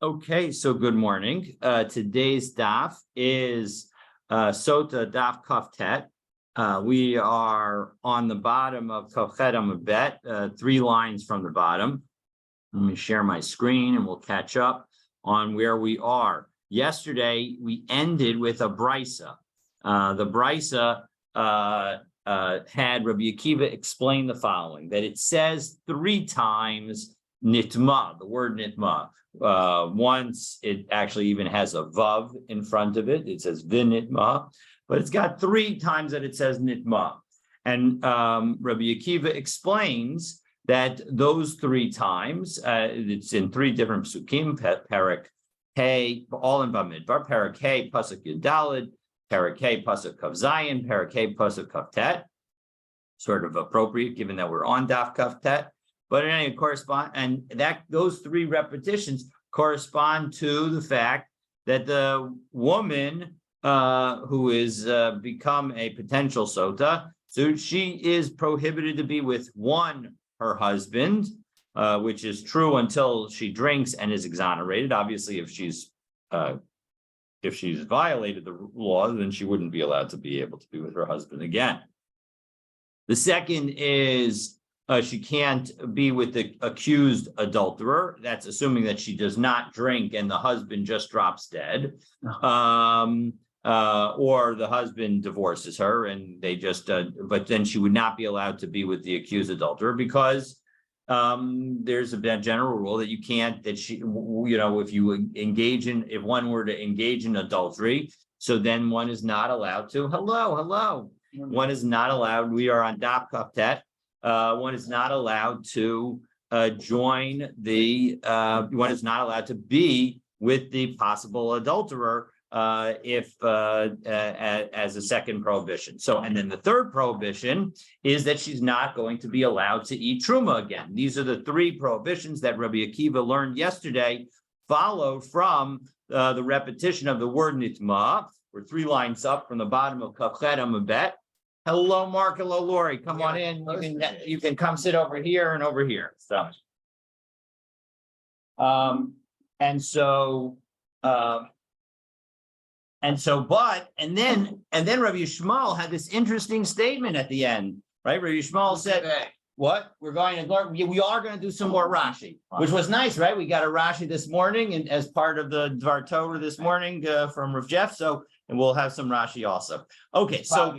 Okay, so good morning. Today's daf is Sotah daf kaftet. We are on the bottom of kaftet amabet, 3 lines from the bottom. Let me share my screen and we'll catch up on where we are. Yesterday, we ended with a brisa. The brisa had Rabbi Akiva explain the following, that it says 3 times nitma, the word nitma. Once it actually even has a vav in front of it. It says vinitma, but it's got 3 times that it says nitma. And Rabbi Akiva explains that those 3 times, it's in 3 different psukim, Perek Hey, all in Bamidbar, Perek Hey, Pasuk Yudalid, Perek Hey, Pasuk Kav Zayin, Perek Hey, Pasuk Kav Tet. Sort of appropriate given that we're on Daf Kav Tet. But in any correspond, and that those 3 repetitions correspond to the fact that the woman who is become a potential sotah, so she is prohibited to be with her husband, which is true until she drinks and is exonerated. Obviously, if she's violated the law, then she wouldn't be allowed to be able to be with her husband again. The second is she can't be with the accused adulterer. That's assuming that she does not drink and the husband just drops dead, or the husband divorces her and they just. But then she would not be allowed to be with the accused adulterer because there's a general rule that you can't. That she, if one were to engage in adultery, so then one is not allowed to. Hello. One is not allowed. We are on Daf Kaftet. One is not allowed to join the. One is not allowed to be with the possible adulterer if as a second prohibition. So, and then the third prohibition is that she's not going to be allowed to eat truma again. These are the 3 prohibitions that Rabbi Akiva learned yesterday, followed from the repetition of the word nitma. We're 3 lines up from the bottom of Kafchet Amabet. Hello, Mark. Hello, Lori. Come on in. You can come sit over here and over here. So, and then Rabbi Yishmael had this interesting statement at the end, right? Rabbi Yishmael said, "What we're going to learn? We are going to do some more Rashi, which was nice, right? We got a Rashi this morning, and as part of the Dvar Torah this morning from Rav Jeff. So." And we'll have some Rashi also. Okay, so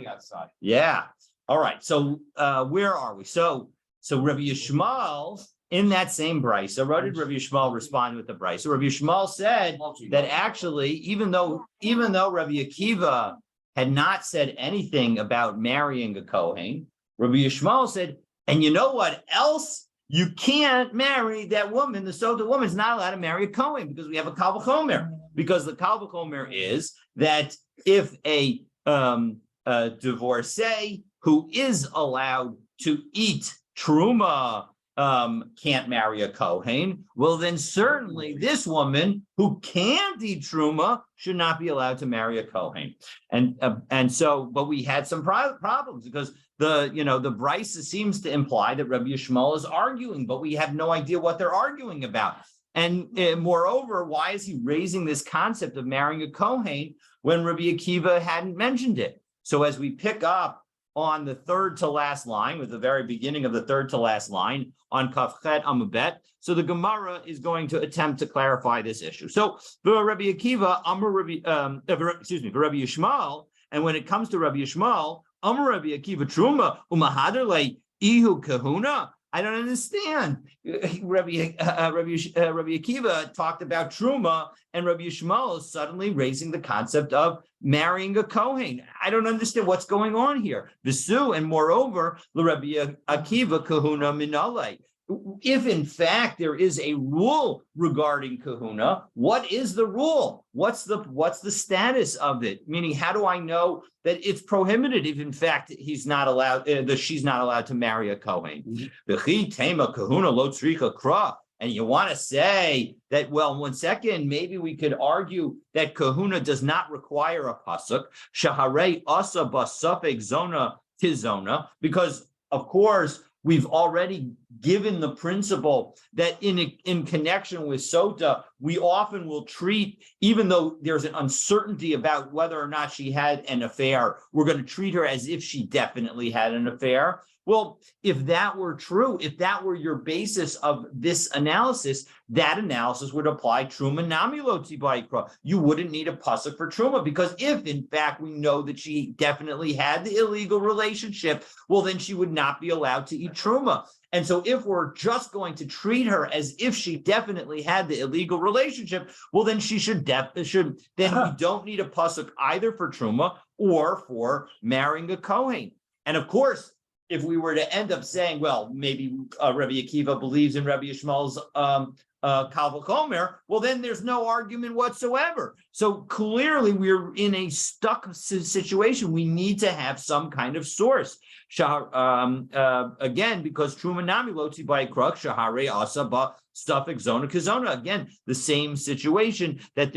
yeah. All right. So where are we? So Rabbi Yishmael in that same brisa, what did Rabbi Yishmael respond with the brisa? So Rabbi Yishmael said that actually, even though Rabbi Akiva had not said anything about marrying a Kohen, Rabbi Yishmael said, and you know what else? You can't marry that woman. The Sotah woman is not allowed to marry a Kohen because we have a Kal V'chomer. Because the Kal V'chomer is that if a divorcee who is allowed to eat truma can't marry a Kohen, well, then certainly this woman who can't eat truma should not be allowed to marry a Kohen. And so, but we had some problems because the brisa seems to imply that Rabbi Yishmael is arguing, but we have no idea what they're arguing about. And moreover, why is he raising this concept of marrying a Kohen when Rabbi Akiva hadn't mentioned it? So as we pick up on the 3rd to last line, with the very beginning of the 3rd to last line on Kafchet Amabet, so the Gemara is going to attempt to clarify this issue. So for Rabbi Akiva, for Rabbi Yishmael, and when it comes to Rabbi Yishmael, Amar Rabbi Akiva Truma umahader le ihu kahuna. I don't understand. Rabbi Akiva talked about truma, and Rabbi Yishmael is suddenly raising the concept of marrying a Kohen. I don't understand what's going on here. Visu, and moreover, Rabbi Akiva kahuna minale. If in fact there is a rule regarding kahuna, what is the rule? What's the status of it? Meaning, how do I know that it's prohibited if in fact he's not allowed, she's not allowed to marry a Kohen? And you want to say that, well, 1 second, maybe we could argue that kahuna does not require a pasuk, shaharei asa basafek zona tizona, because of course we've already given the principle that in connection with Sotah, we often will treat, even though there's an uncertainty about whether or not she had an affair, we're going to treat her as if she definitely had an affair. Well, if that were true, if that were your basis of this analysis, that analysis would apply truma nami lo tibaikra. You wouldn't need a pasuk for truma, because if in fact we know that she definitely had the illegal relationship, well, then she would not be allowed to eat truma. And so if we're just going to treat her as if she definitely had the illegal relationship, well, then she then we don't need a pasuk either for truma or for marrying a Kohen. And of course, if we were to end up saying, well, maybe Rabbi Akiva believes in Rabbi Yishmael's Kal V'chomer, well, then there's no argument whatsoever. So clearly we're in a stuck situation. We need to have some kind of source. Again, because Truma Nami Lo Tibai Kruk Shahare Asaba Suffix Zona Kazona. Again, the same situation that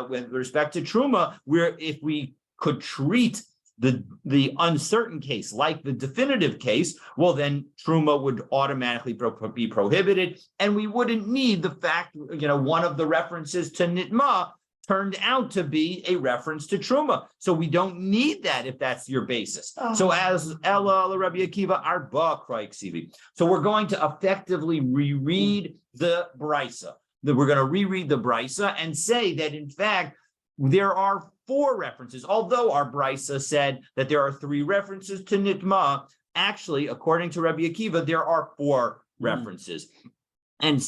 with respect to Truma, where if we could treat the uncertain case like the definitive case, well, then truma would automatically be prohibited, and we wouldn't need the fact, one of the references to nitma turned out to be a reference to truma. So we don't need that if that's your basis. So as Ella Rabbi Akiva Arba Kraiksivi. So we're going to effectively reread the Brisa. We're going to reread the Brisa and say that in fact there are 4 references. Although our Brisa said that there are 3 references to Nitma, actually, according to Rabbi Akiva, there are 4 references. And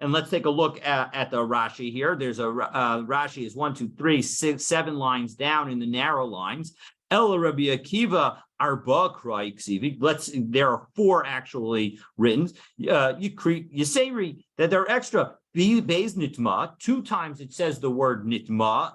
let's take a look at the Rashi here. There's a Rashi is 1, 2, 3, 6, 7 lines down in the narrow lines. El Rabbi Akiva Arba Kroi Ksivi. There are 4 actually written. You say that they're extra. Beis Nitma. 2 times it says the word Nitma,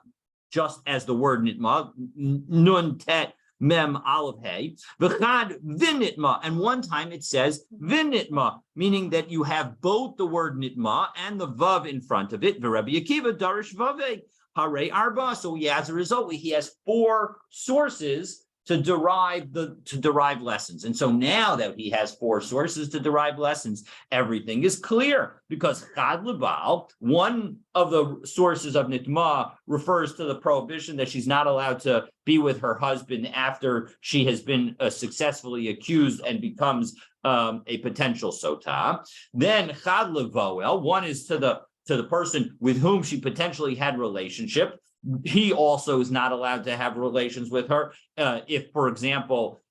just as the word nitma, nun tet mem aleph hey, v'chad v'nitma, and 1 time it says v'nitma, meaning that you have both the word nitma and the vav in front of it. V'Rabbi Akiva darish vave hare arba. So as a result, he has 4 sources to derive lessons. And so now that he has 4 sources to derive lessons, everything is clear, because chad lebal, one of the sources of nitma, refers to the prohibition that she's not allowed to be with her husband after she has been successfully accused and becomes a potential sotah. Then chad levoel, one is to the person with whom she potentially had relationship. He also is not allowed to have relations with her. If, for example,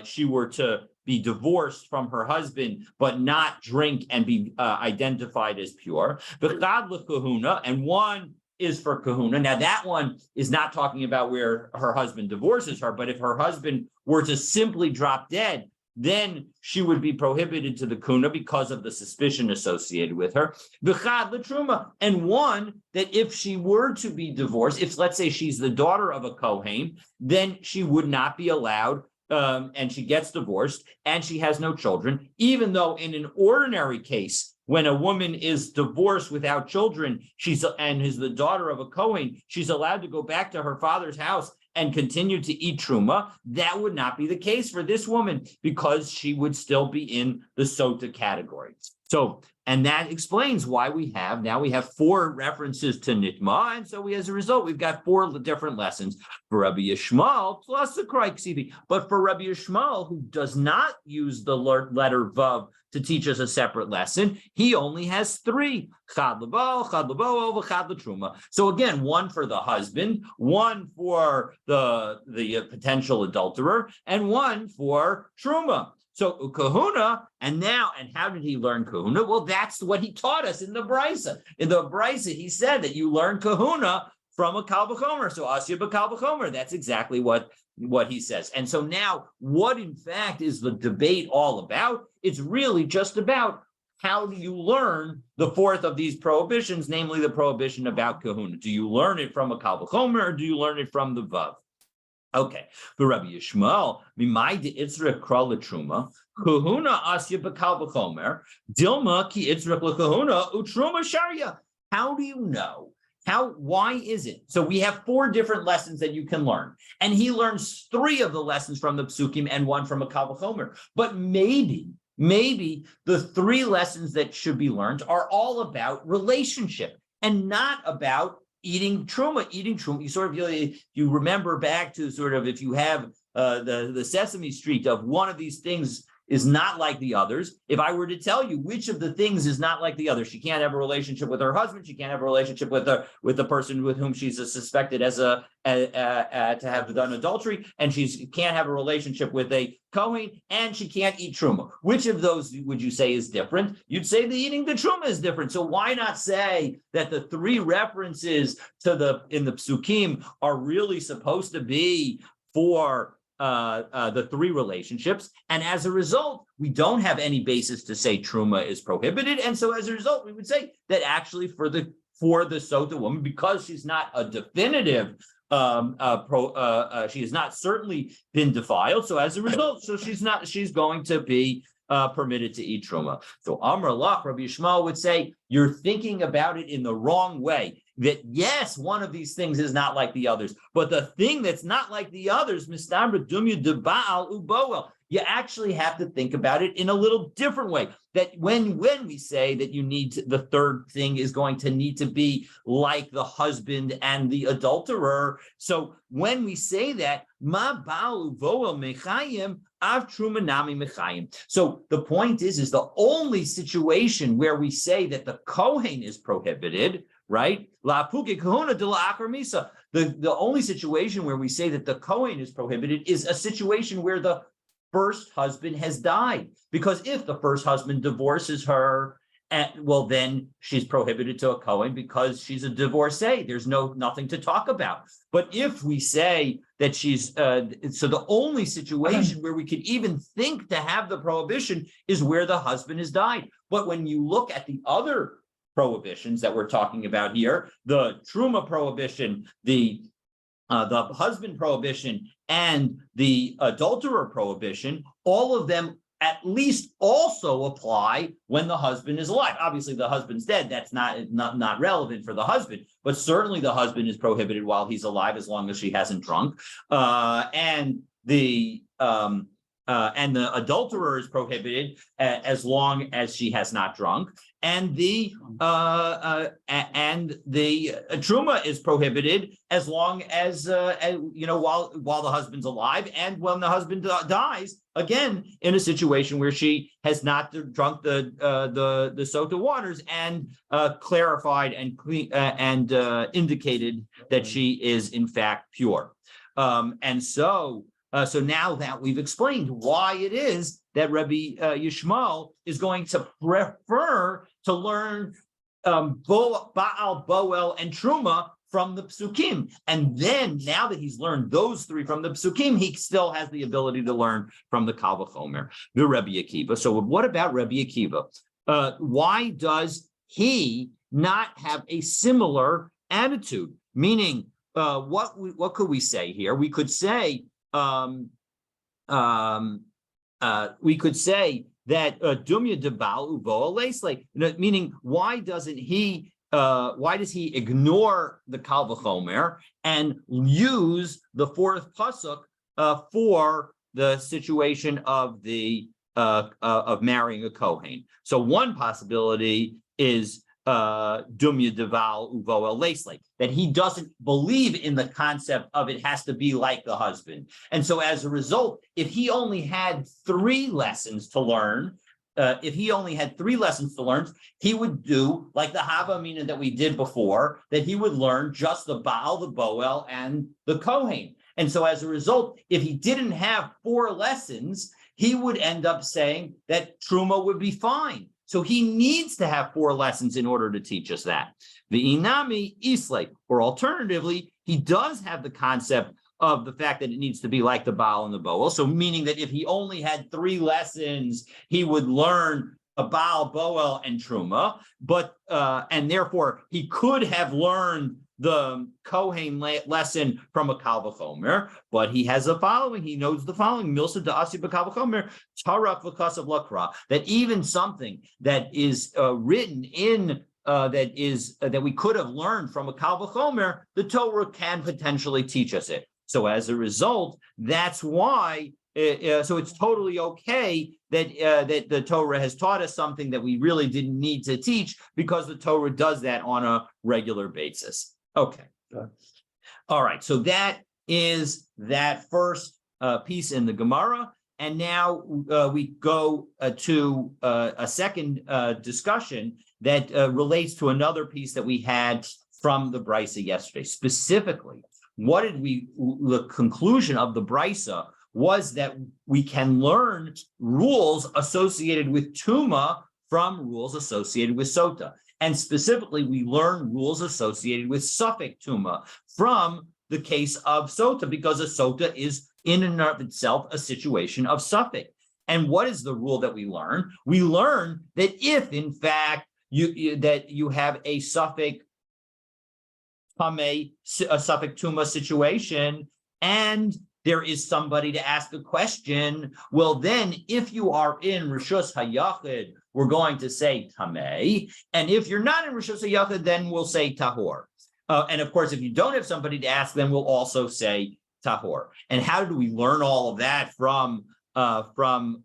she were to be divorced from her husband, but not drink and be identified as pure. And 1 is for kahuna. Now, that one is not talking about where her husband divorces her, but if her husband were to simply drop dead, then she would be prohibited to the kuna because of the suspicion associated with her. V'chad l'truma, and 1 that if she were to be divorced, if let's say she's the daughter of a Kohen, then she would not be allowed, and she gets divorced and she has no children, even though in an ordinary case, when a woman is divorced without children, and is the daughter of a Kohen, she's allowed to go back to her father's house and continue to eat truma. That would not be the case for this woman, because she would still be in the sotah category. So, and that explains why we have 4 references to nitma, and so as a result, we've got 4 different lessons for Rabbi Yishmael plus the Kroi Ksivi. But for Rabbi Yishmael, who does not use the letter vav to teach us a separate lesson, he only has 3. Chad lebo, v'chad l'truma. So again, 1 for the husband, 1 for the potential adulterer, and 1 for truma. So kahuna, and how did he learn kahuna? Well, that's what he taught us in the Brisa. In the Brisa, he said that you learn kahuna from a Kal V'chomer. So asya b'Kal V'chomer. That's exactly what he says. And so now, what in fact is the debate all about? It's really just about how do you learn the 4th of these prohibitions, namely the prohibition about kahuna. Do you learn it from a Kal V'chomer, or do you learn it from the vav? Okay, for Rabbi Yishmael, mimai de itzrek kra l'truma, kahuna asya b'Kal V'chomer, dilma ki itzrek l'kahuna utruma sharia. How do you know Why is it? So we have 4 different lessons that you can learn. And he learns 3 of the lessons from the psukim and 1 from a Kal V'chomer. But maybe the 3 lessons that should be learned are all about relationship and not about eating truma. You sort of, you remember back to sort of, if you have the Sesame Street of one of these things is not like the others. If I were to tell you which of the things is not like the other, she can't have a relationship with her husband. She can't have a relationship with the person with whom she's suspected to have done adultery, and she can't have a relationship with a Kohen, and she can't eat truma. Which of those would you say is different? You'd say the eating the truma is different. So why not say that the 3 references in the psukim are really supposed to be for the 3 relationships, and as a result, we don't have any basis to say truma is prohibited, and so as a result, we would say that actually for the Sotah woman, because she's not a definitive, she has not certainly been defiled, so as a result, she's going to be permitted to eat truma. So Amar Lach, Rabbi Yishmael would say, you're thinking about it in the wrong way. That yes, one of these things is not like the others, but the thing that's not like the others, mistamra dumya deba'al uboel, you actually have to think about it in a little different way. That when we say that you need the 3rd thing is going to need to be like the husband and the adulterer. So when we say that, ma ba'al uboel mechayim av truma nami mechayim. So the point is the only situation where we say that the Kohen is prohibited, right? The only situation where we say that the Kohen is prohibited is a situation where the first husband has died. Because if the first husband divorces her, then she's prohibited to a Kohen because she's a divorcee. There's nothing to talk about. But if we say that she's, so the only situation where we could even think to have the prohibition is where the husband has died. But when you look at the other prohibitions that we're talking about here, the truma prohibition, the husband prohibition, and the adulterer prohibition, all of them at least also apply when the husband is alive. Obviously, the husband's dead. That's not relevant for the husband, but certainly the husband is prohibited while he's alive as long as she hasn't drunk. And the adulterer is prohibited as long as she has not drunk, and the truma is prohibited as long as while the husband's alive, and when the husband dies, again in a situation where she has not drunk the Sotah waters and clarified and indicated that she is in fact pure, So now that we've explained why it is that Rabbi Yishmael is going to prefer to learn Ba'al, Boel, and Truma from the Psukim, and then now that he's learned those 3 from the Psukim, he still has the ability to learn from the Kal V'chomer, the Rabbi Akiva. So what about Rabbi Akiva? Why does he not have a similar attitude? Meaning, what could we say here? We could say that dumya debal uvo alesle, meaning why does he ignore the Kal V'chomer and use the 4th pasuk for the situation of marrying a Kohen? So one possibility is dumya deval uvo el lesle, that he doesn't believe in the concept of it has to be like the husband. And so as a result, if he only had 3 lessons to learn, he would do like the Havamina that we did before, that he would learn just the Baal, the Boel, and the Kohen. And so as a result, if he didn't have 4 lessons, he would end up saying that Truma would be fine. So he needs to have 4 lessons in order to teach us that. The Inami Islay, or alternatively, he does have the concept of the fact that it needs to be like the Baal and the Boel. So meaning that if he only had 3 lessons, he would learn a Baal, Boel, and Truma, but and therefore he could have learned the Kohen lesson from a Kal V'chomer, but he has the following. He knows the following: Milsa da'asi b'Kal V'chomer tarak v'kasav lakra. That even something that is written in that we could have learned from a Kal V'chomer, the Torah can potentially teach us it. So as a result, that's why. So it's totally okay that the Torah has taught us something that we really didn't need to teach, because the Torah does that on a regular basis. Okay. All right. So that is that first piece in the Gemara. And now we go to a second discussion that relates to another piece that we had from the Brisa yesterday. Specifically, what did the conclusion of the Brisa was that we can learn rules associated with Tuma from rules associated with Sotah. And specifically, we learn rules associated with Suffolk Tuma from the case of Sotah, because a Sotah is in and of itself a situation of Suffolk. And what is the rule that we learn? We learn that if, in fact, you have a Suffolk Tuma situation, and there is somebody to ask a question, well, then if you are in Rishus HaYachid, we're going to say Tamei. And if you're not in Rishus HaYachid, then we'll say Tahor. And of course, if you don't have somebody to ask, then we'll also say Tahor. And how do we learn all of that from Sotah?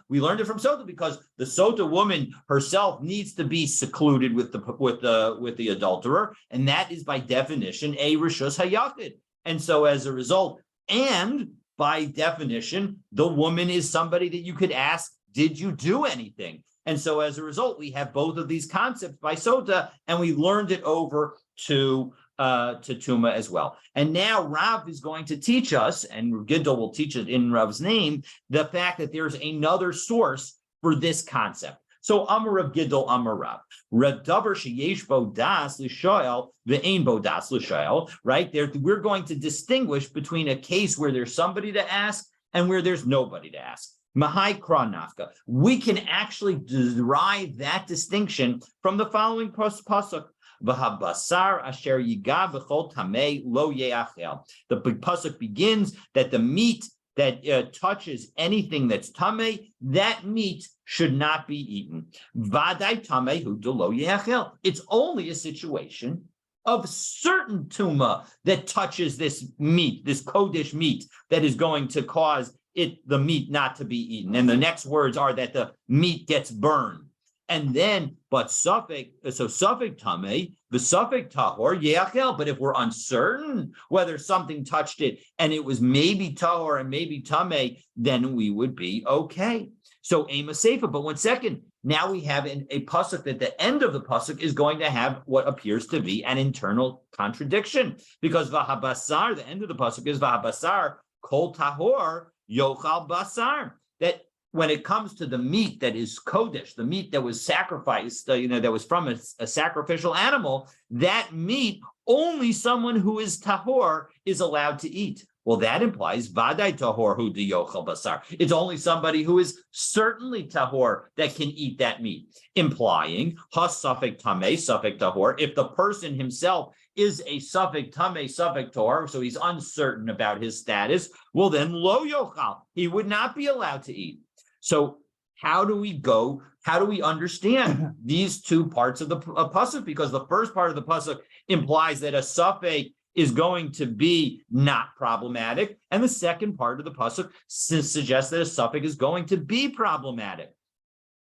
We learned it from Sotah because the Sotah woman herself needs to be secluded with the adulterer, and that is by definition a Rishus HaYachid. And so as a result, and by definition, the woman is somebody that you could ask, did you do anything? And so as a result, we have both of these concepts by Sotah, and we learned it over to Tuma as well. And now Rav is going to teach us, and Gidol will teach it in Rav's name, the fact that there's another source for this concept. So Amar Rav Gidol Amar Rav. Rav Davar sheyesh bo das l'shoel ve'ein bo das l'shoel. Right there, we're going to distinguish between a case where there's somebody to ask and where there's nobody to ask. Mahai Kranafka. We can actually derive that distinction from the following pasuk. V'habasar asher yiga b'chol tamei lo yeachel. The pasuk begins that the meat that touches anything that's tamei, that meat should not be eaten. Vadai tamei hu de lo yeachel. It's only a situation of certain tuma that touches this meat, this kodesh meat, that is going to cause the meat not to be eaten. And the next words are that the meat gets burned. And then, but Suffolk Tameh, the Suffolk Tahor, Yeachel. But if we're uncertain whether something touched it and it was maybe Tahor and maybe Tameh, then we would be okay. So Ema Sefer. But 1 second, now we have a pasuk that the end of the pasuk is going to have what appears to be an internal contradiction. Because Vahabasar, the end of the pasuk is Vahabasar, Kol Tahor, Yochal Basar, that when it comes to the meat that is kodesh, the meat that was sacrificed, that was from a sacrificial animal, that meat only someone who is tahor is allowed to eat. Well, that implies vadai tahor hu de yochal basar. It's only somebody who is certainly tahor that can eat that meat, implying has safek tameh, safek tahor. If the person himself is a safek tameh, safek tahor, so he's uncertain about his status, well then lo yochal, he would not be allowed to eat. So how do we understand these two parts of the pasuk? Because the first part of the pasuk implies that a safek is going to be not problematic, and the second part of the pasuk suggests that a safek is going to be problematic.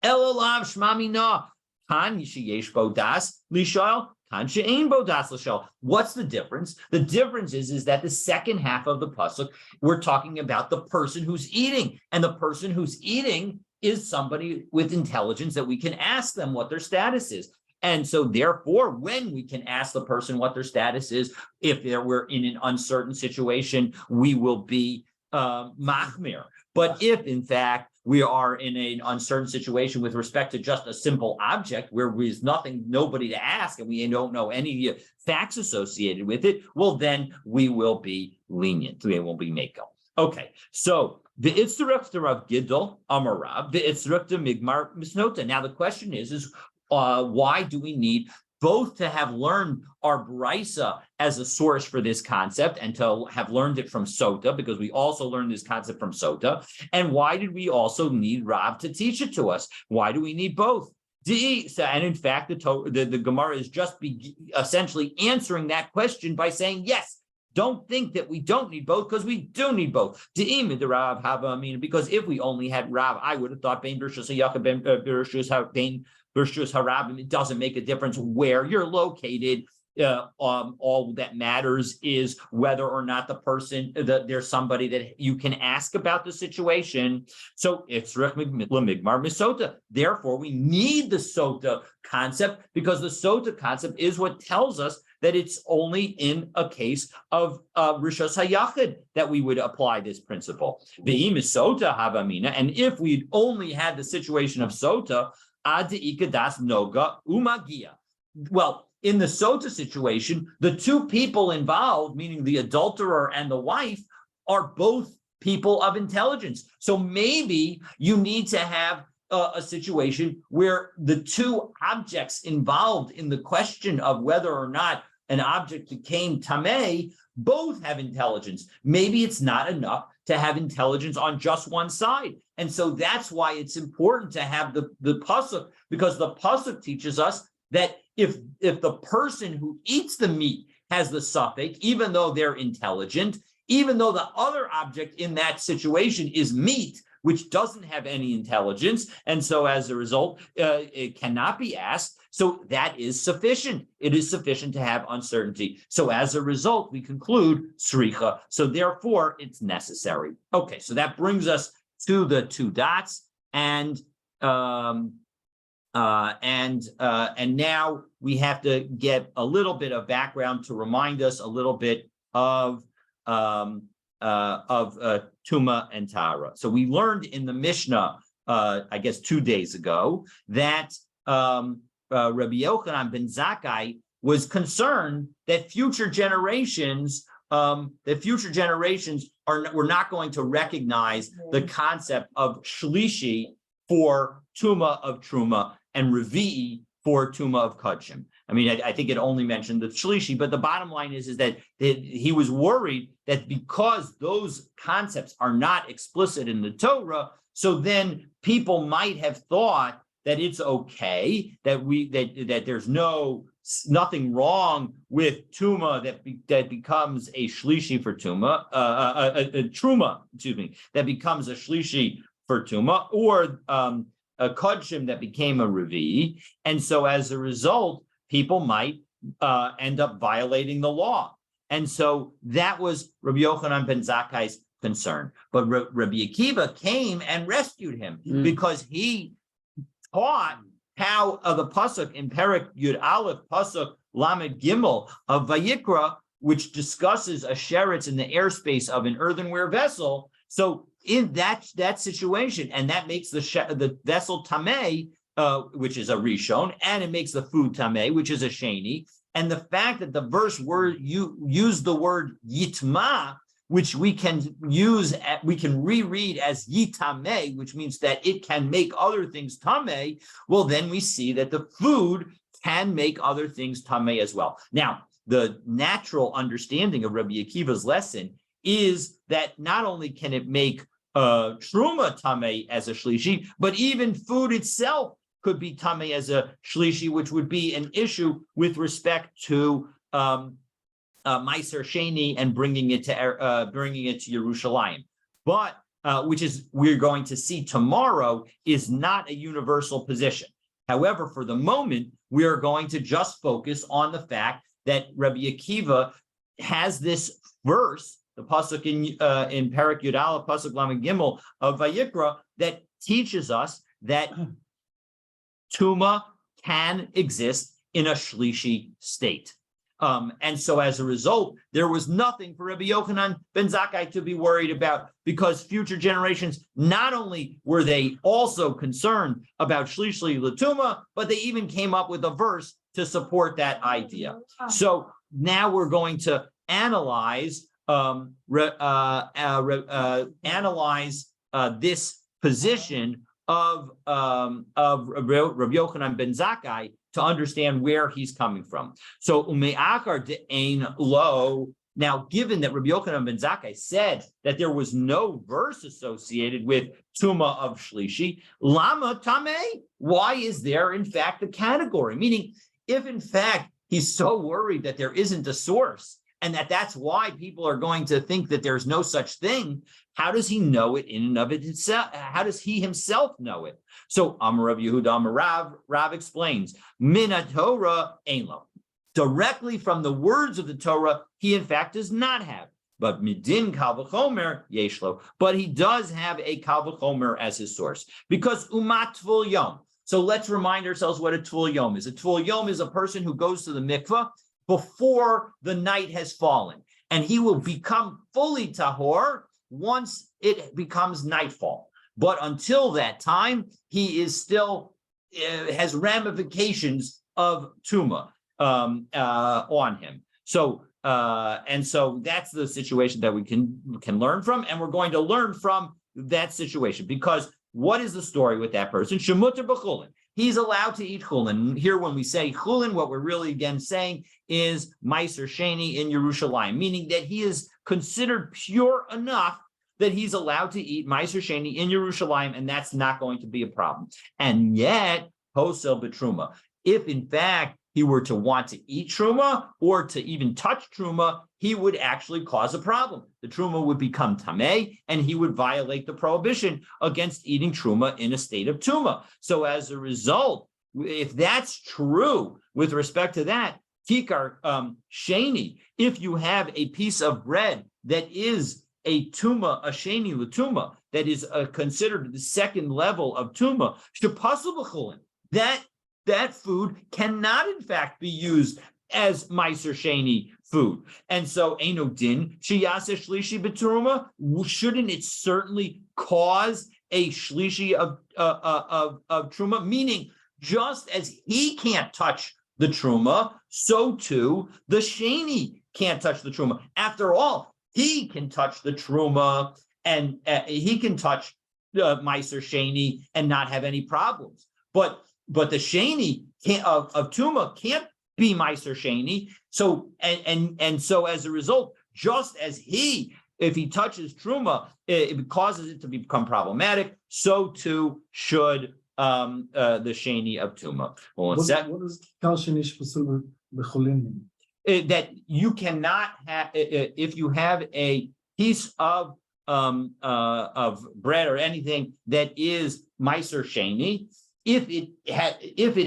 Elolav shmami na kan yesh bodas lishal kan she'ein bodas lishal. What's the difference? The difference is that the second half of the pasuk, we're talking about the person who's eating, and the person who's eating is somebody with intelligence that we can ask them what their status is. And so therefore, when we can ask the person what their status is, if we're in an uncertain situation, we will be machmir. But if in fact we are in an uncertain situation with respect to just a simple object where there's nobody to ask, and we don't know any facts associated with it, well, then we will be lenient. We won't be mako. Okay, so the itzruk to Rav Gidol Amarav, the itzruk to Migmar Misnota. Now the question is why do we need both to have learned our brisa as a source for this concept and to have learned it from Sotah, because we also learned this concept from Sotah, and why did we also need Rav to teach it to us? Why do we need both? And in fact, the Gemara is just essentially answering that question by saying, yes, don't think that we don't need both, because we do need both. Because if we only had Rav, I would have thought Bein Bershus HaYachid, Bein Bershus HaRabim, it doesn't make a difference where you're located. All that matters is whether or not there's somebody that you can ask about the situation. So it's Migmar Misotah. Therefore, we need the Sotah concept, because the Sotah concept is what tells us that it's only in a case of Rishos HaYachid that we would apply this principle. Ve'im is Sotah Havamina, and if we only had the situation of Sotah, Ad Ikadas Noga Umagia. Well, in the Sotah situation, the two people involved, meaning the adulterer and the wife, are both people of intelligence. So maybe you need to have a situation where the two objects involved in the question of whether or not an object became tameh both have intelligence. Maybe it's not enough to have intelligence on just one side. And so that's why it's important to have the pasuk, because the pasuk teaches us that if the person who eats the meat has the suffix, even though they're intelligent, even though the other object in that situation is meat, which doesn't have any intelligence, and so as a result, it cannot be asked, so that is sufficient. It is sufficient to have uncertainty. So as a result, we conclude sricha. So therefore, it's necessary. Okay, so that brings us to the two dots, and now we have to get a little bit of background to remind us a little bit of Tuma and Tara. So we learned in the Mishnah, I guess 2 days ago, that Rabbi Yochanan ben Zakkai was concerned that future generations were not going to recognize the concept of shlishi for Tuma of Truma and Revi'i for Tuma of Kodshim. I mean, I think it only mentioned the Shlishi, but the bottom line is that he was worried that because those concepts are not explicit in the Torah, so then people might have thought that it's okay, that there's nothing wrong with Tuma that becomes a Shlishi for Tuma, a Truma, that becomes a Shlishi for Tuma, or a Kodshim that became a Revi'i. And so as a result, people might end up violating the law. And so that was Rabbi Yochanan ben Zakkai's concern. But Rabbi Akiva came and rescued him because he taught how the pasuk in Perek Yud Aleph, pasuk Lamed Gimel of Vayikra, which discusses a sheretz in the airspace of an earthenware vessel. So in that situation, and that makes the vessel tameh, which is a rishon, and it makes the food tameh, which is a sheni. And the fact that the verse use the word yitma, which we can reread as yitameh, which means that it can make other things tameh. Well, then we see that the food can make other things tameh as well. Now, the natural understanding of Rabbi Akiva's lesson is that not only can it make truma tameh as a shlishi, but even food itself could be tameh as a shlishi, which would be an issue with respect to Meiser Sheni and bringing it to Yerushalayim. But which is we're going to see tomorrow is not a universal position. However, for the moment, we are going to just focus on the fact that Rabbi Akiva has this verse, the pasuk in Perek Yud Aleph, pasuk Lamed Gimel of Vayikra, that teaches us that Tuma can exist in a shlishi state. And so as a result, there was nothing for Rabbi Yochanan ben Zakkai to be worried about, because future generations, not only were they also concerned about shlishi l'tuma, but they even came up with a verse to support that idea. So now we're going to analyze this position of Rabbi Yochanan ben Zakkai to understand where he's coming from. So ume'akar de'ein lo Now, given that Rabbi Yochanan ben Zakkai said that there was no verse associated with Tuma of Shlishi, Lama Tameh, why is there in fact a category? Meaning, if in fact he's so worried that there isn't a source and that's why people are going to think that there's no such thing, how does he know it in and of itself? How does he himself know it? So Amar Rav Yehuda Amar Rav explains, Min Torah ein lo. Directly from the words of the Torah, he in fact does not have. But midin kal v'chomer yeshlo. But he does have a kal v'chomer as his source. Because umat tvul yom. So let's remind ourselves what a tvul yom is. A tvul yom is a person who goes to the mikveh before the night has fallen. And he will become fully tahor once it becomes nightfall. But until that time, he is still has ramifications of tumah on him. So and so that's the situation that we can learn from, and we're going to learn from that situation, because what is the story with that person? Shemuter b'chulin. He's allowed to eat chulin. Here, when we say chulin, what we're really again saying is Meiser Sheni in Yerushalayim, meaning that he is considered pure enough that he's allowed to eat Meiser Sheni in Yerushalayim, and that's not going to be a problem. And yet, Hosel B'Truma, if in fact he were to want to eat truma or to even touch truma, he would actually cause a problem. The truma would become tameh, and he would violate the prohibition against eating truma in a state of tuma. So as a result, if that's true with respect to that, kikar sheni, if you have a piece of bread that is a tuma, a sheni l'tuma, that is considered the second level of tuma, shepasul b'chulin, that food cannot, in fact, be used as Meiser Sheni food. And so, Eino Din, Shiyase Shlishi B'Truma, shouldn't it certainly cause a Shlishi of Truma? Meaning, just as he can't touch the Truma, so too the Sheni can't touch the Truma. After all, he can touch the Truma and he can touch Meiser Sheni and not have any problems. But the Sheni of Tuma can't be Meiser Sheni. So and so as a result, just as if he touches Truma, it causes it to become problematic, so too should the Sheni of Tuma. What does Kal Sheni Shepasul B'Chulin mean? That you cannot have, if you have a piece of bread or anything that is Meiser Sheni, if it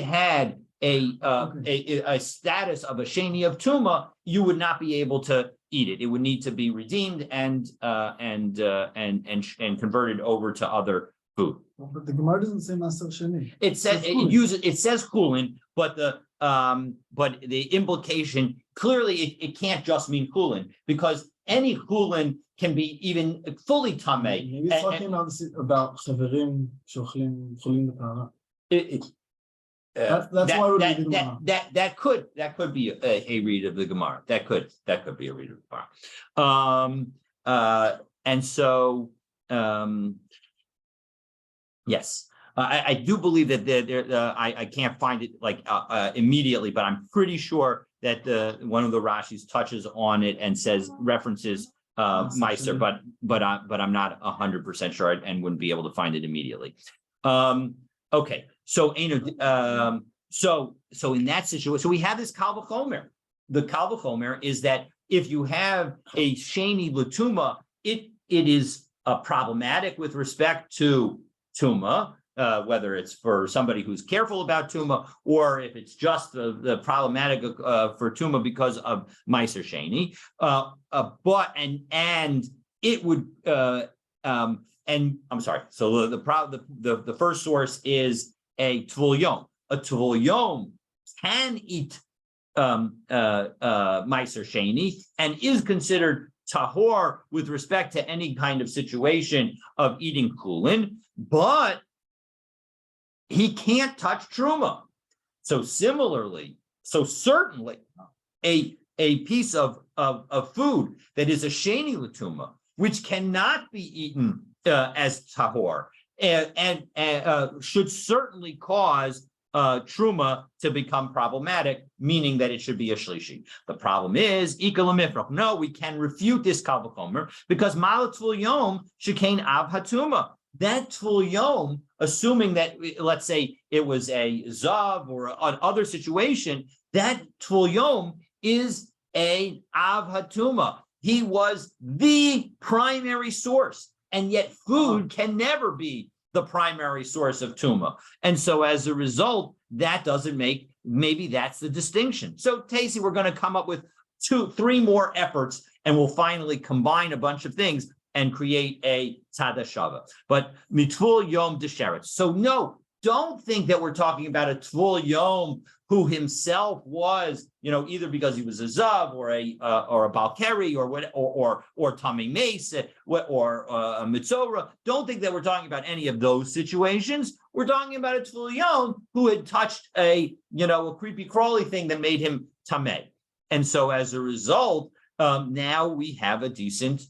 had a status of a sheni of tuma, you would not be able to eat it. It would need to be redeemed and converted over to other food. But the Gemara doesn't say maser sheni. It says chulin, but the implication clearly it can't just mean chulin, because any chulin can be even fully tameh. Maybe it's talking about chaverim shochlim chulin b'tara. That's why we're reading the Gemara. That could be a read of the Gemara. That could be a read of the Gemara. And so yes, I do believe that there I can't find it like immediately, but I'm pretty sure that one of the Rashis touches on it and references Meiser, but I'm not 100% sure and wouldn't be able to find it immediately. Okay. So, so in that situation, so we have this kal v'chomer. The kal v'chomer is that if you have a sheni l'tuma, it is problematic with respect to tuma, whether it's for somebody who's careful about tuma, or if it's just the problematic for tuma because of meiser sheni. And it would and I'm sorry. So the first source is a tvul yom. A tvul yom can eat meiser sheni and is considered tahor with respect to any kind of situation of eating chulin, but he can't touch truma. So similarly, so certainly a piece of food that is a sheni l'tuma, which cannot be eaten as tahor, and should certainly cause truma to become problematic, meaning that it should be a shlishi. The problem is no, we can refute this kal v'chomer because malat tvul yom shekain av hatuma. That tvul yom, assuming that let's say it was a zav or an other situation, that tvul yom is a av hatuma. He was the primary source, and yet food can never be the primary source of tuma. And so as a result, that doesn't make, maybe that's the distinction. So Tacey, we're going to come up with 3 more efforts, and we'll finally combine a bunch of things and create a tzad shava. But mitvul yom desheretz. So no, don't think that we're talking about a tvul yom who himself was, either because he was a zav or a balkeri or Tommy Mace or a mitzora. Don't think that we're talking about any of those situations. We're talking about a tvul yom who had touched a creepy crawly thing that made him tameh. And so as a result, now we have a decent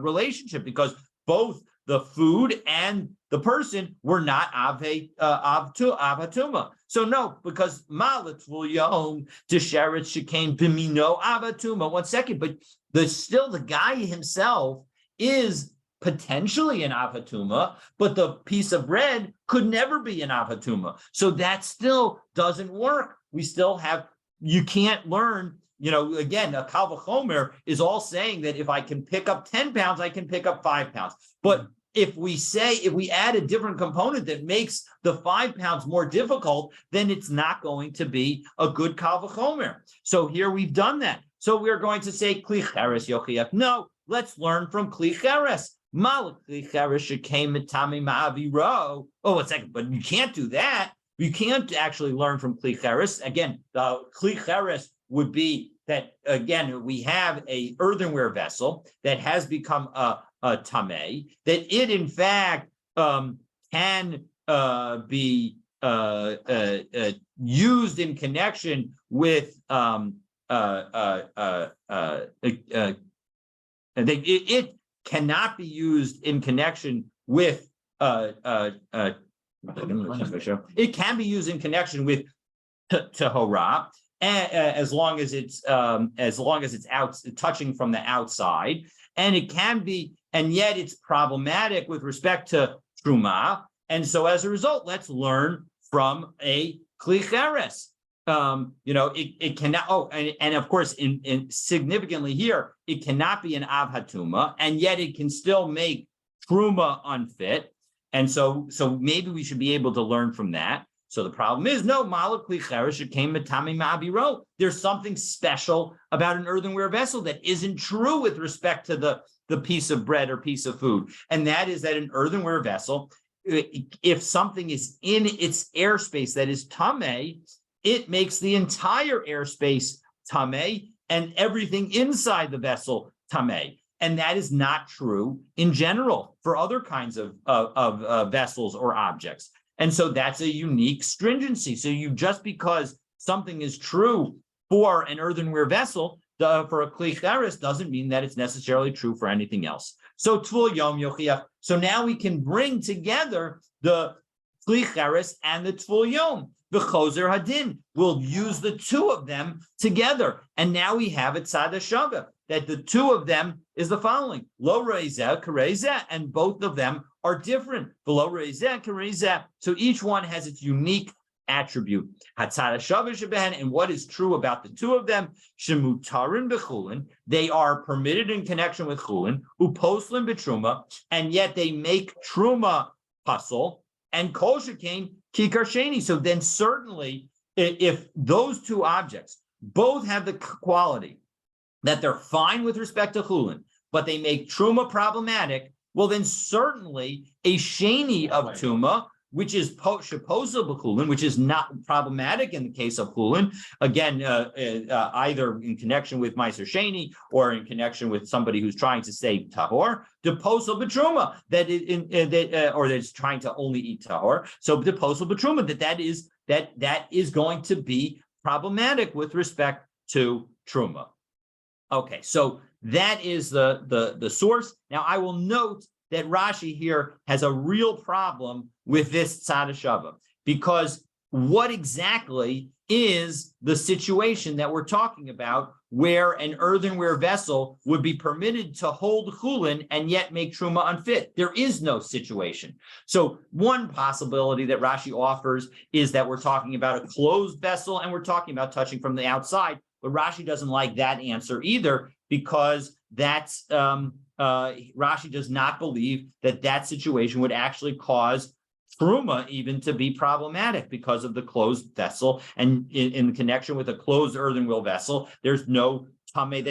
relationship because both the food and the person were not avatuma. So no, because malat tvul yom desheretz shekain bimino avatuma. 1 second, but still the guy himself is potentially an avatuma, but the piece of bread could never be an avatuma. So that still doesn't work. We still have, you can't learn. Again, a kal v'chomer is all saying that if I can pick up 10 pounds, I can pick up 5 pounds. But if we add a different component that makes the 5 pounds more difficult, then it's not going to be a good kal v'chomer. So here we've done that. So we're going to say kli cheres yochiach. No, let's learn from kli cheres. Malak kli cheres shekain mitami ma'aviro. Oh, 1 second, but you can't do that. You can't actually learn from kli cheres. Again, the kli cheres would be that, again, we have a earthenware vessel that has become a tameh, that it in fact can be used in connection with it cannot be used in connection with it can be used in connection with tahora, as long as it's out touching from the outside, and it can be, and yet it's problematic with respect to truma. And so as a result, let's learn from a kli cheres. It cannot. Oh, and of course, in significantly here, it cannot be an av hatuma, and yet it can still make truma unfit. And so maybe we should be able to learn from that. So the problem is, no, malak kli cheres shekain mitami ma'aviro. There's something special about an earthenware vessel that isn't true with respect to the piece of bread or piece of food. And that is that an earthenware vessel, if something is in its airspace that is tameh, it makes the entire airspace tameh and everything inside the vessel tameh. And that is not true in general for other kinds of vessels or objects. And so that's a unique stringency. So just because something is true for an earthenware vessel, for a kli cheres, doesn't mean that it's necessarily true for anything else. So tvul yom yochiach. So now we can bring together the kli cheres and the tvul yom. The choser hadin. We'll use the two of them together, and now we have a tzad shava. That the two of them is the following: lo reizeh kareizeh, and both of them are different. Lo reizeh kareizeh. So each one has its unique attribute. Hatzad shava shebehen, and what is true about the two of them? Shemutarin bechulin. They are permitted in connection with chulin. Uposlin betruma, and yet they make truma pasul and kol shekain kikar sheni. So then certainly, if those two objects both have the quality that they're fine with respect to chulin, but they make truma problematic, well, then certainly a sheni of tuma, which is sheposa b'chulin, which is not problematic in the case of chulin, again, either in connection with meiser sheni or in connection with somebody who's trying to say tahor, deposal b'truma, or that's trying to only eat tahor. So deposal b'truma, that is going to be problematic with respect to truma. Okay, so that is the source. Now I will note that Rashi here has a real problem with this tzad shava. because what exactly is the situation that we're talking about where an earthenware vessel would be permitted to hold chulin and yet make truma unfit? There is no situation. So one possibility that Rashi offers is that we're talking about a closed vessel and we're talking about touching from the outside, but Rashi doesn't like that answer either, because that's Rashi does not believe that that situation would actually cause truma even to be problematic because of the closed vessel, and in connection with a closed earthenware vessel, there's no tameh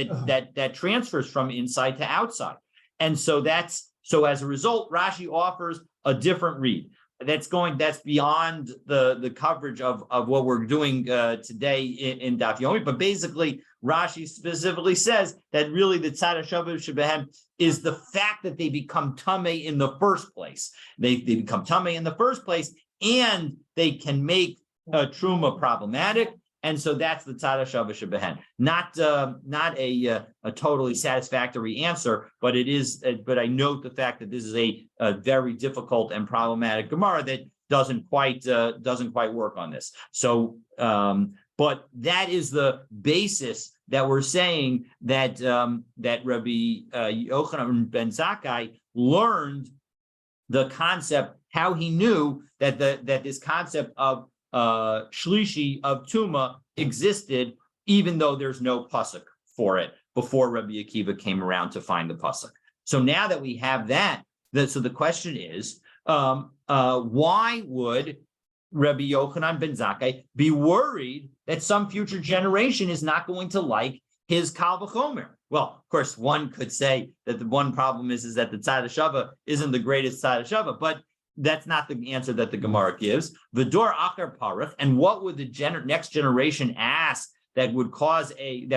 that transfers from inside to outside, and so as a result, Rashi offers a different read. That's beyond the coverage of what we're doing today in Daf Yomi, but basically Rashi specifically says that really the tzad hashava shebehem is the fact that they become tameh in the first place. They become tameh in the first place, and they can make truma problematic, and so that's the tzad hashava shebehem. Not a totally satisfactory answer, but it is. But I note the fact that this is a very difficult and problematic Gemara that doesn't quite work on this. So, but that is the basis that we're saying that that Rabbi Yochanan ben Zakkai learned the concept, how he knew that this concept of shlishi of tuma existed, even though there's no pasuk for it before Rabbi Akiva came around to find the pasuk. So now that we have that, so the question is, why would Rabbi Yochanan ben Zakkai be worried that some future generation is not going to like his Kal V'chomer? Well, of course, one could say that the one problem is that the tzad hashava isn't the greatest tzad hashava, but that's not the answer that the Gemara gives. V'dor achar parach, and what would the next generation ask that would cause a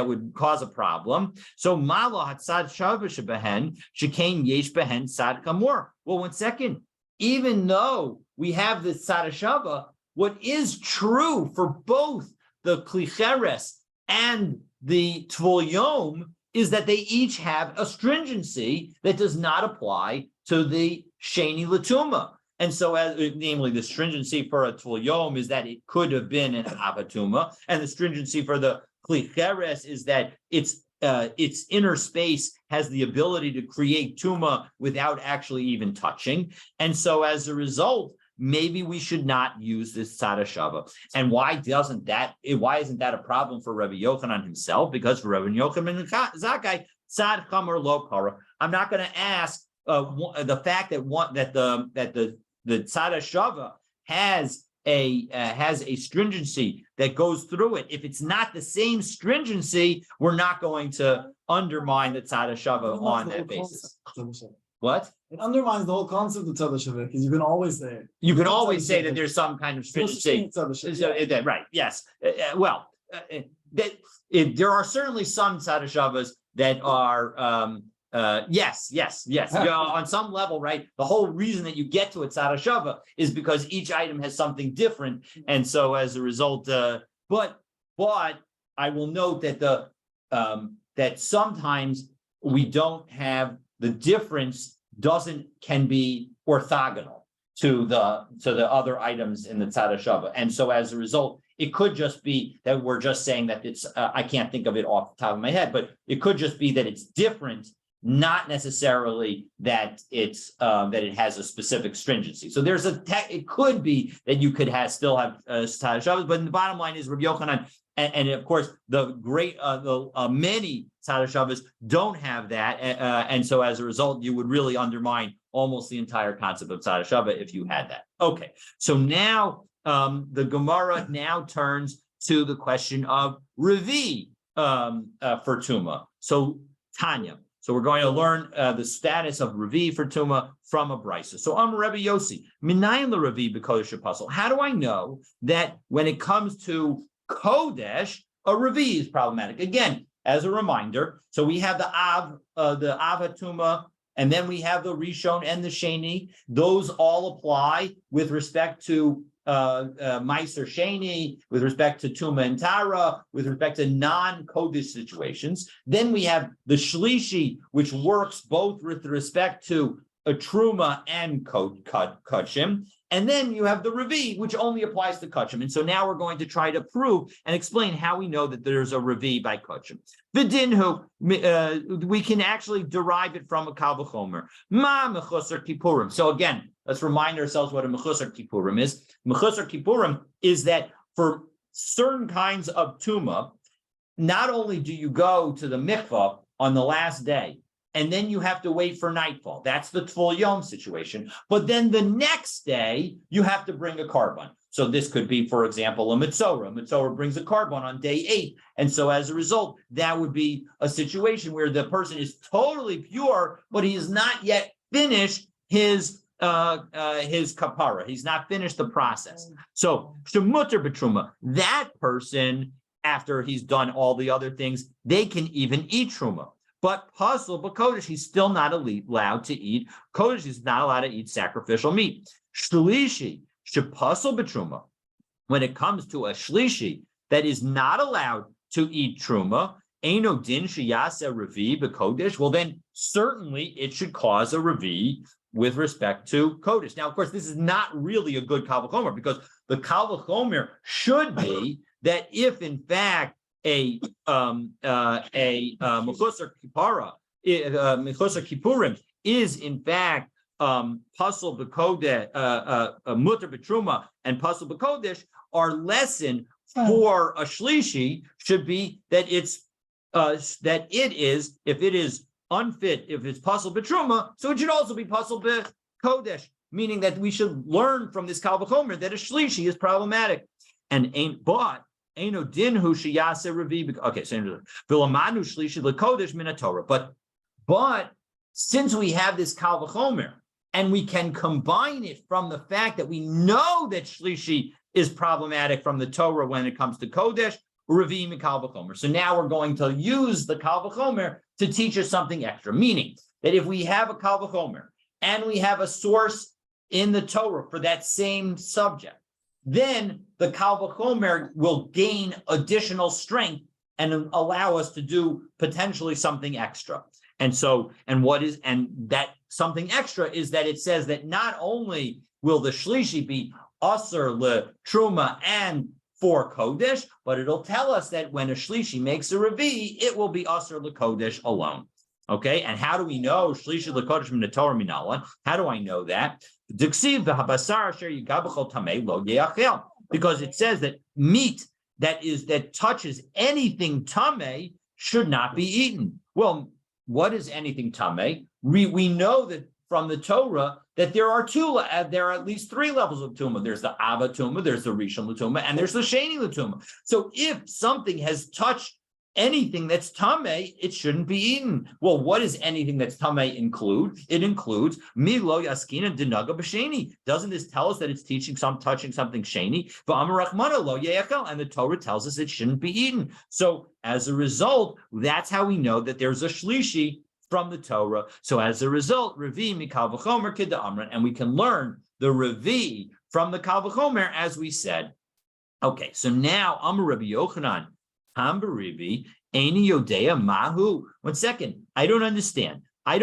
problem? So malo hatzad shava shebehen shekain yesh behen tzad kamor. Well, 1 second. Even though we have the tzad hashava, what is true for both the klicheres and the tvul yom is that they each have a stringency that does not apply to the sheni latuma. And so, namely, the stringency for a tvul yom is that it could have been an avatuma, and the stringency for the klicheres is that its inner space has the ability to create tuma without actually even touching. And so, as a result, maybe we should not use this tzad hashava. And why isn't that a problem for Rabbi Yochanan himself? Because for Rabbi Yochanan ben Zakkai, tzad chamor lo kara. I'm not going to ask the fact that the tzad hashava has a stringency that goes through it. If it's not the same stringency, we're not going to undermine the tzad hashava on that basis. What? It undermines the whole concept of tzad hashava, because you can always say that there's some kind of stringency. Right? Yes. There are certainly some tzad hashavas that are. Yes. On some level, right? The whole reason that you get to a tzad hashava is because each item has something different, and so as a result, but I will note that that sometimes we don't have the difference can be orthogonal to the other items in the tzad hashava, and so as a result, it could just be that we're just saying that it's I can't think of it off the top of my head, but it could just be that it's different, not necessarily that that it has a specific stringency. So it could be that you could still have tzad hashavas, but the bottom line is Rabbi Yochanan, and of course the many tzad hashavas don't have that, and so as a result, you would really undermine almost the entire concept of tzad hashava if you had that. Okay, so now the Gemara now turns to the question of Revi for Tuma. So Tanya. So we're going to learn the status of Revi for Tuma from a brisa. So Rabbi Yossi, Minayin LaRevi b'Kodesh Apostle. How do I know that when it comes to Kodesh, a Revi is problematic? Again, as a reminder, so we have the Av HaTuma, and then we have the Rishon and the Sheni. Those all apply with respect to Meiser Sheni, with respect to Tuma and Tara, with respect to non-Kodesh situations. Then we have the Shlishi, which works both with respect to a Truma and Kodshim. And then you have the Revi, which only applies to Kachim. And so now we're going to try to prove and explain how we know that there's a Revi by Kachim. V'dinhu, we can actually derive it from a Kal V'chomer. Ma Mechusar Kippurim. So again, let's remind ourselves what a Mechusar Kippurim is. Mechusar Kippurim is that for certain kinds of Tuma, not only do you go to the mikvah on the last day, and then you have to wait for nightfall. That's the Tvul Yom situation. But then the next day, you have to bring a carbon. So this could be, for example, a Mitzorah. A Mitzorah brings a carbon on day 8. And so as a result, that would be a situation where the person is totally pure, but he has not yet finished his kapara. He's not finished the process. So shemuter betruma, that person, after he's done all the other things, they can even eat truma. But puzzle, but Kodesh, he's still not allowed to eat. Kodesh is not allowed to eat sacrificial meat. Shlishi, shepuzzle betruma. When it comes to a shlishi that is not allowed to eat truma, Eino din sheyase revi b'kodesh. Well, then certainly it should cause a revi with respect to Kodesh. Now, of course, this is not really a good Kal V'chomer, because the Kal V'chomer should be that if in fact a Mechusar Kippurim is in fact Pasul B'Kodesh, Mutter B'Truma and Pasul B'Kodesh, our lesson for a Shlishi should be that if it is unfit, if it's Pasul B'Truma, so it should also be Pasul B'Kodesh, meaning that we should learn from this Kal V'chomer that a Shlishi is problematic. And but Eino dinhu sheyase revi. Okay, so v'lamanu shlishi lekodesh min Torah. But since we have this Kal V'chomer and we can combine it from the fact that we know that shlishi is problematic from the Torah when it comes to Kodesh, revi min Kal V'chomer. So now we're going to use the Kal V'chomer to teach us something extra, meaning that if we have a Kal V'chomer and we have a source in the Torah for that same subject, then the Kal V'chomer will gain additional strength and allow us to do potentially something extra. And that something extra is that it says that not only will the shlishi be aser le truma and for Kodesh, but it'll tell us that when a shlishi makes a revi, it will be aser le Kodesh alone. Okay, and how do we know shlishi le Kodesh min Torah minalan? How do I know that? Because it says that meat that touches anything tameh should not be eaten. Well, what is anything tameh? We know that from the Torah that there are at least 3 levels of tumah. There's the Ava tumah, there's the Rishon tumah, and there's the Sheni tumah. So if something has touched anything that's tameh, it shouldn't be eaten. Well, what does anything that's tameh include? It includes milo yaskina denaga b'sheni. Doesn't this tell us that it's touching something sheni? V'amarachmana lo ye'achel, and the Torah tells us it shouldn't be eaten. So as a result, that's how we know that there's a shlishi from the Torah. So as a result, revi mikal v'chomer k'da'amran, and we can learn the revi from the kal v'chomer as we said. Okay, so now Amar Rabbi Yochanan. Hambaribi, Aini Yodea Mahu. 1 second. I don't understand Rabbi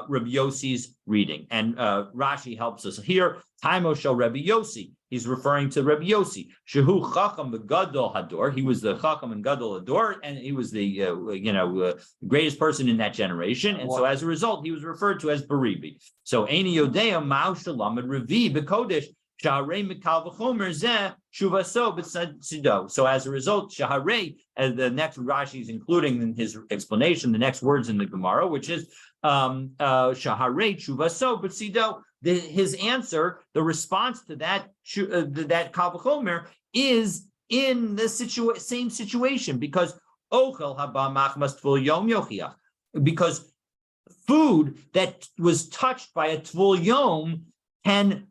Yossi's reading. And Rashi helps us here. Taimo shel Rabbi Yossi. He's referring to Rabbi Yossi. Shehu Chacham Gadol Hador. He was the Chacham and Gadol Hador, and he was the greatest person in that generation. And so as a result, he was referred to as Baribi. So Aini Yodea Mahu Shalam and Revi B'Kodesh. So as a result, Shaharei, as the next Rashi is including in his explanation, the next words in the Gemara, which is Shaharei Shuvaso B'Tzido. His answer, the response to that Kal V'chomer is in the same situation, because Ochel Haba Machmas Tvul Yom Yochiach, because food that was touched by a Tvul Yom can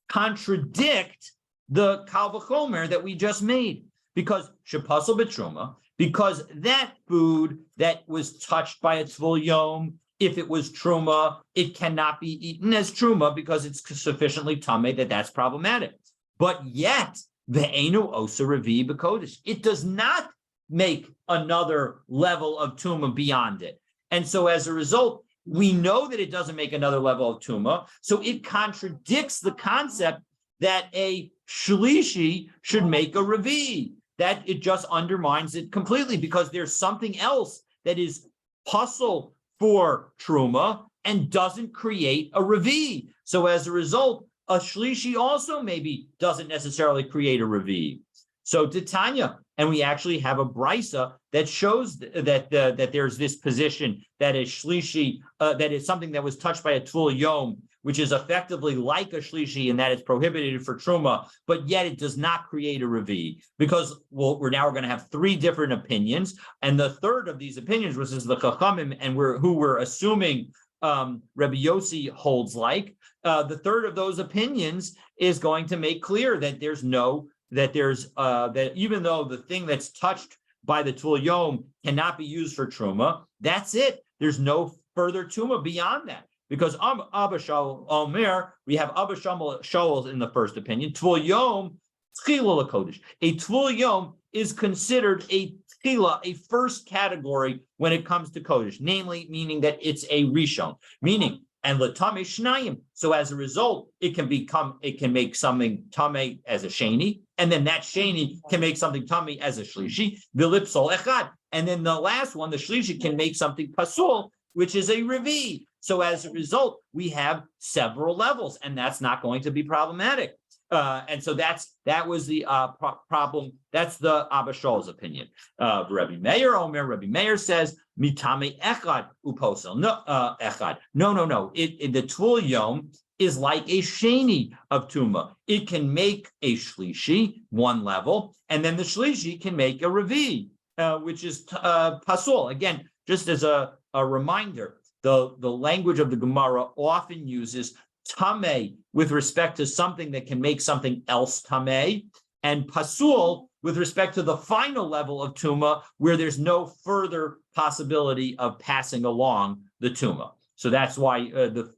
contradict the Kal V'chomer that we just made, because Shepasel B'Truma, because that food that was touched by a Tvul Yom, if it was Truma, it cannot be eaten as Truma because it's sufficiently Tameh that's problematic. But yet, Ve'enu Osa Revi B'Kodesh, it does not make another level of Tuma beyond it. And so as a result, we know that it doesn't make another level of tuma, so it contradicts the concept that a shlishi should make a revi. That it just undermines it completely because there's something else that is puzzle for truma and doesn't create a revi. So as a result, a shlishi also maybe doesn't necessarily create a revi. So Titania, and we actually have a brisa that shows that there's this position that a shlishi, that is something that was touched by a tvul yom, which is effectively like a shlishi in that it's prohibited for truma, but yet it does not create a revi, because we're going to have three different opinions, and the third of these opinions, which is the chachamim, and who we're assuming Rabbi Yossi holds like, the third of those opinions is going to make clear that that even though the thing that's touched by the tvul yom cannot be used for truma, that's it. There's no further tuma beyond that. Because Abba Shaul Omer, we have Abba Shaul in the first opinion. Tvul Yom, Tchila LaKodesh. A Tvul Yom is considered a Tchila, a first category when it comes to Kodesh, namely meaning that it's a Rishon, meaning, and Latame Shnayim. So as a result, it can make something Tame as a Sheni, and then that Sheni can make something Tame as a Shlishi, Vilipsol Echad. And then the last one, the Shlishi, can make something Pasul, which is a Revi. So as a result, we have several levels, and that's not going to be problematic. And so that was the problem. That's the Abba Shaul's opinion. Rabbi Meir says, Mitame Echad Uposel. No, Echad. No. The Tvul Yom is like a Sheni of Tuma. It can make a Shlishi, one level, and then the Shlishi can make a Revi, which is Pasul. Again, just as a reminder, the language of the Gemara often uses tameh with respect to something that can make something else tameh, and pasul with respect to the final level of tuma, where there's no further possibility of passing along the tuma. So that's why the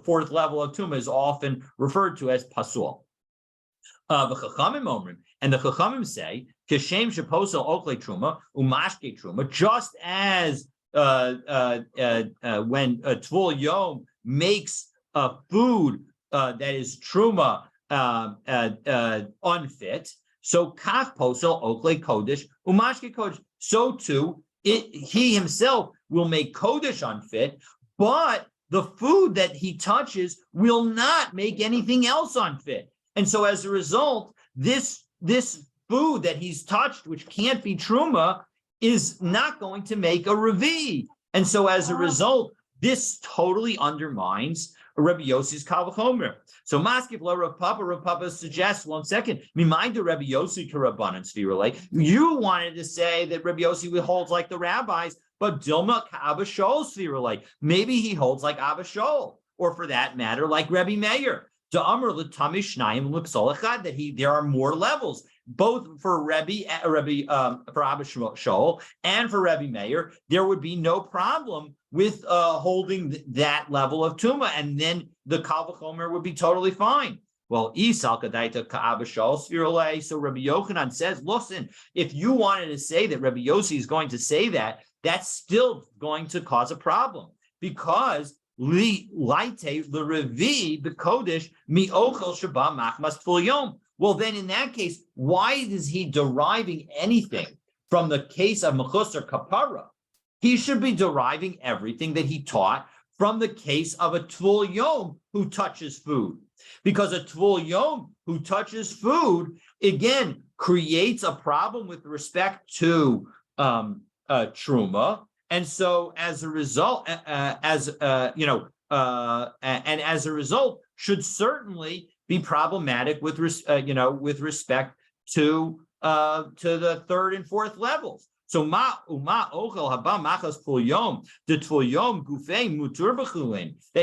fourth level of tuma is often referred to as pasul. The Chachamim Omrim, and the Chachamim say, Kishem sheposel okle truma umashke truma, just as when a tvul yom makes a food that is truma unfit, so kach posel okle kodesh umashke kodesh. So too, he himself will make kodesh unfit, but the food that he touches will not make anything else unfit. And so, as a result, this food that he's touched, which can't be truma, is not going to make a revi. And so as a result, this totally undermines Rabbi Yossi's Kal V'chomer. So Maskif La Rav Papa suggests, one second, Mimaida Rabbi Yossi Karabanan Svirale. You wanted to say that Rabbi Yossi holds like the rabbis, but Dilma Abba Shaul Svirale. Maybe he holds like Abba Shaul, or for that matter, like Rabbi Meir. That there are more levels, both for for Abba Shaul and for Rabbi Meir. There would be no problem with holding that level of tuma, and then the Kal V'chomer would be totally fine. Well, Isal Kadaita Ka'abba Shaul Svirale. So Rabbi Yochanan says, listen, if you wanted to say that Rabbi Yossi is going to say that, that's still going to cause a problem, because well, then in that case, why is he deriving anything from the case of Mechus or Kapara? He should be deriving everything that he taught from the case of a Tvul Yom who touches food. Because a Tvul Yom who touches food, again, creates a problem with respect to Truma. And so, as a result, and as a result, should certainly be problematic with respect to the third and fourth levels. So, that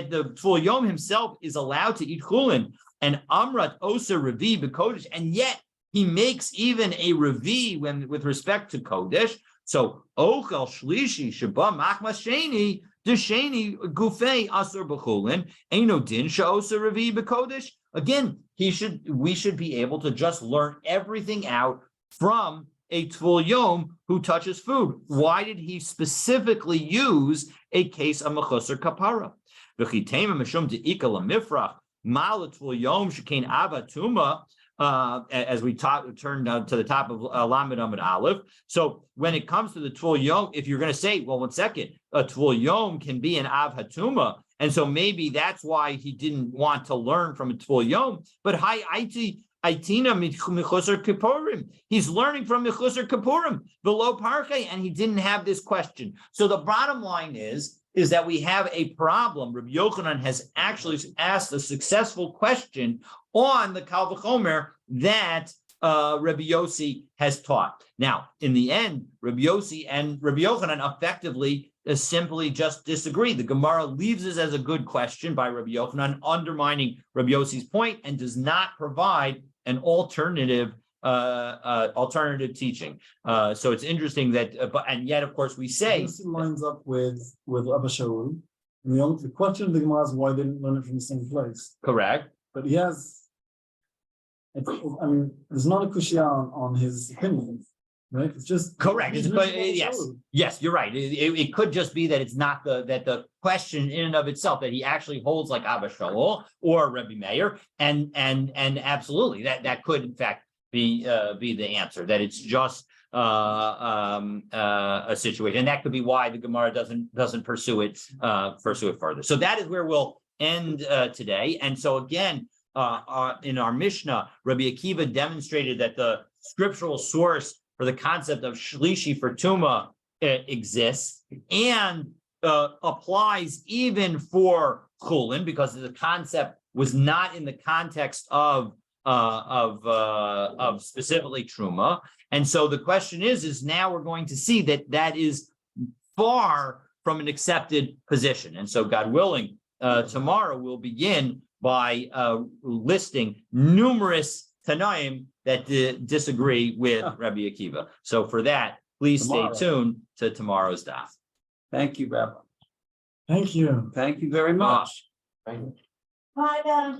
the Tvul Yom himself is allowed to eat chulin, and Amrat Osa Revi b'Kodesh, and yet he makes even a Revi with respect to Kodesh. So ochel shlishi sheba machmas sheni desheni gufei asur b'chulin eino din she'osa revi b'kodesh. Again, we should be able to just learn everything out from a Tvul Yom who touches food? Why did he specifically use a case of Mechusar Kapara? As we turned to the top of Lamed Amud Aleph. So when it comes to the Tvul Yom, if you're going to say, well, 1 second, a Tvul Yom can be an Av Hatuma, and so maybe that's why he didn't want to learn from a Tvul Yom. But hi, Aitina Mechusar Kippurim. He's learning from Mechusar Kippurim, below Parke, and he didn't have this question. So the bottom line is that we have a problem. Rabbi Yochanan has actually asked a successful question on the Kal V'chomer that Rabbi Yossi has taught. Now, in the end, Rabbi Yossi and Rabbi Yochanan effectively simply just disagree. The Gemara leaves this as a good question by Rabbi Yochanan, undermining Rabbi Yossi's point, and does not provide an alternative teaching. So it's interesting that, and yet, of course, we say this lines up with Abba Shaul. The question of the Gemara is why they didn't learn it from the same place. Correct. But he has, I mean, there's not a kushya on his opinion, right? It's just correct. Yes, you're right. It could just be that it's not the question in and of itself, that he actually holds like Abba Shaul or Rebbe Meir, and absolutely that could in fact be the answer, that it's just a situation, and that could be why the Gemara doesn't pursue it further. So that is where we'll end today. And so again, in our Mishnah, Rabbi Akiva demonstrated that the scriptural source for the concept of shlishi for tuma exists and applies even for chulin, because the concept was not in the context of specifically truma. And so the question is now we're going to see that is far from an accepted position. And so God willing, tomorrow we'll begin by listing numerous Tanaim that disagree with Rabbi Akiva. So for that, please stay tuned to tomorrow's daf. Thank you, Rabbi. Thank you. Thank you very much. Thank you. Bye,